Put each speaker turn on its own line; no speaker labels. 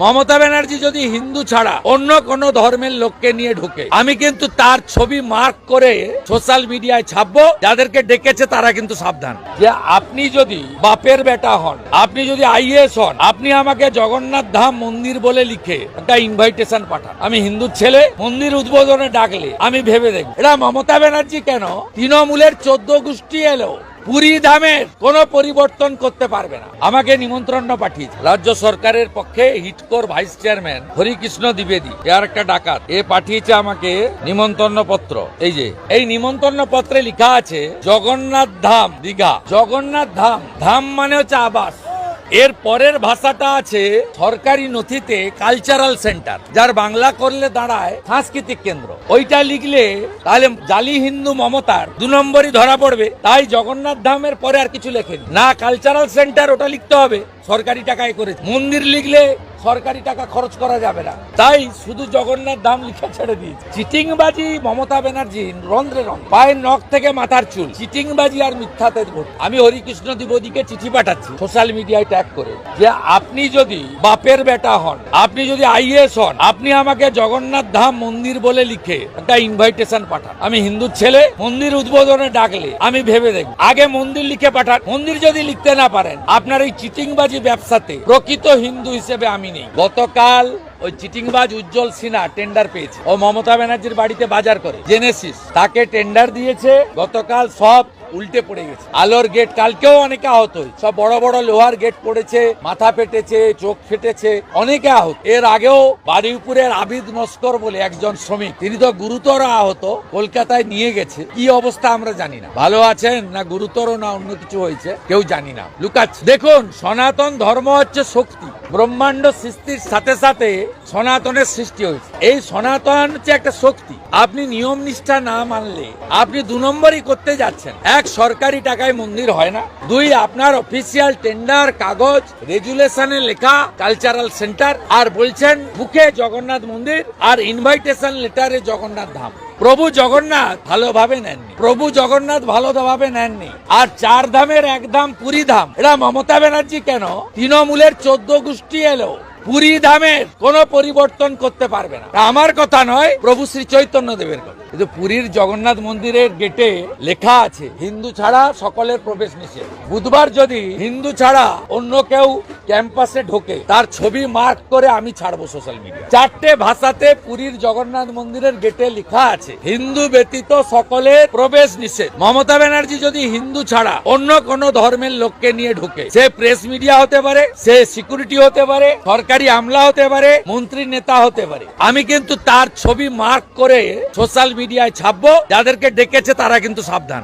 মমতা ব্যানার্জি যদি হিন্দু ছাড়া অন্য কোন ধর্মের লোককে নিয়ে ঢোকে, আমি কিন্তু তার ছবি মার্ক করে সোশ্যাল মিডিয়ায় ছাপবো। যাদেরকে ডেকেছে তারা কিন্তু সাবধান, যে আপনি যদি বাপের বেটা হন, আপনি যদি আইএস হন, আপনি আমাকে জগন্নাথ ধাম মন্দির বলে লিখে একটা ইনভাইটেশন পাঠান, আমি হিন্দুর ছেলে, মন্দির উদ্বোধনে ডাকলে আমি ভেবে দেখব। এটা মমতা ব্যানার্জি কেন, তৃণমূলের 14 গোষ্ঠী এলো, পুরী ধামের কোন পরিবর্তন করতে পারবে না। আমাকে নিমন্ত্রণ পাঠিয়েছে রাজ্য সরকারের পক্ষে হিটকোর ভাইস চেয়ারম্যান হরিকৃষ্ণ দ্বিবেদী, আর একটা ডাকাত, এ পাঠিয়েছে আমাকে নিমন্ত্রণ পত্র। এই যে এই নিমন্ত্রণ পত্রে লেখা আছে জগন্নাথ ধাম দীঘা। জগন্নাথ ধাম, ধাম মানে হচ্ছে আবাস। এর পরের ভাষাটা আছে সরকারি নথিতে কালচারাল সেন্টার, যার বাংলা করলে দাঁড়ায় সাংস্কৃতিক কেন্দ্র। ওইটা লিখলে তাহলে জালি হিন্দু মমতার 2 নম্বরই ধরা পড়বে। তাই জগন্নাথ ধামের পরে আর কিছু লেখেনি, না কালচারাল সেন্টার, ওটা লিখতে হবে সরকারি টাকায় করেছে। মন্দির লিখলে সরকারি টাকা খরচ করা যাবে না, তাই শুধু জগন্নাথ ধাম লিখে ছেড়ে দিয়েছে। চিটিংবাজি মমতা ব্যানার্জি রন্ধ্রে রন্ধ্রে, পায়ের নখ থেকে মাথার চুল, চিটিংবাজি আর মিথ্যাতে ভর্তি। আমি হরিকৃষ্ণ দ্বিবেদীকে চিঠি পাঠাচ্ছি সোশ্যাল মিডিয়ায় ট্যাগ করে, যে আপনি যদি বাপের বেটা হন, আপনি যদি আইএস হন, আপনি আমাকে জগন্নাথ ধাম মন্দির বলে লিখে একটা ইনভাইটেশন পাঠান, আমি হিন্দুর ছেলে, মন্দির উদ্বোধনে ডাকলে আমি ভেবে দেখব। আগে মন্দির লিখে পাঠান। মন্দির যদি লিখতে না পারেন, আপনার এই চিটিংবাজি ব্যবসাতে প্রকৃত হিন্দু হিসেবে আমি নেই। গতকাল ওই চিটিংবাজ উজ্জ্বল সিনহা টেন্ডার পেয়েছে, ও মমতা ব্যানার্জির বাড়িতে বাজার করে জেনেসিস, তাকে টেন্ডার দিয়েছে। গতকাল সব উল্টে পড়ে গেছে। আলোর গেট, কালকেও অনেকে আহত, সব বড় বড় লোহার গেট পড়েছে, মাথা ফেটেছে, চোখ ফেটেছে, অনেকে আহত। এর আগেও বারুইপুরের আবিদ নস্কর বলে একজন শ্রমিক, তিনি তো গুরুতর আহত, কলকাতায় নিয়ে গেছে। কি অবস্থা আমরা জানি না, ভালো আছেন না গুরুতর না অন্য কিছু হয়েছে কেউ জানি না, লুকাচ্ছে। দেখুন, সনাতন ধর্ম হচ্ছে শক্তি। ব্রহ্মাণ্ড সৃষ্টির সাথে সাথে সনাতনের সৃষ্টি হয়েছে। এই সনাতন হচ্ছে একটা শক্তি। আপনি নিয়ম নিষ্ঠা না মানলে আপনি 2 নম্বরই করতে যাচ্ছেন। এক, সরকারি টাকায় মন্দির হয় না। 2, আপনার অফিসিয়াল টেন্ডার কাগজ রেজুলেশনে লেখা কালচারাল সেন্টার, আর বলছেন মুখে জগন্নাথ মন্দির, আর ইনভাইটেশন লেটারে জগন্নাথ ধাম। প্রভু জগন্নাথ ভালোভাবে নেননি, প্রভু জগন্নাথ ভালোভাবে নেননি। আর 4 ধামের 1 ধাম পুরী ধাম। এটা মমতা ব্যানার্জি কেন, তৃণমূলের 14 গোষ্ঠী এলো, পুরী ধামের কোন পরিবর্তন করতে পারবে না। আমার কথা নয়, প্রভু শ্রী চৈতন্য দেবের কথা। কিন্তু পুরীর জগন্নাথ মন্দিরের গেটে লেখা আছে হিন্দু ছাড়া সকলের প্রবেশ নিষেধ। বুধবার যদি হিন্দু ছাড়া অন্য কেউ ক্যাম্পাসে ঢোকে, তার ছবি মার্ক করে আমি ছাড়বো সোশ্যাল মিডিয়া। 4টে ভাষাতে পুরীর জগন্নাথ মন্দিরের গেটে লেখা আছে হিন্দু ব্যতীত সকলের প্রবেশ নিষেধ। মমতা ব্যানার্জি যদি হিন্দু ছাড়া অন্য কোন ধর্মের লোককে নিয়ে ঢোকে, সে প্রেস মিডিয়া হতে পারে, সে সিকিউরিটি হতে পারে, সরকারি আমলা হতে পারে, মন্ত্রী নেতা হতে পারে, আমি কিন্তু তার ছবি মার্ক করে সোশ্যাল মিডিয়ায় ছাপবো। যাদেরকে ডেকেছে তারা কিন্তু সাবধান।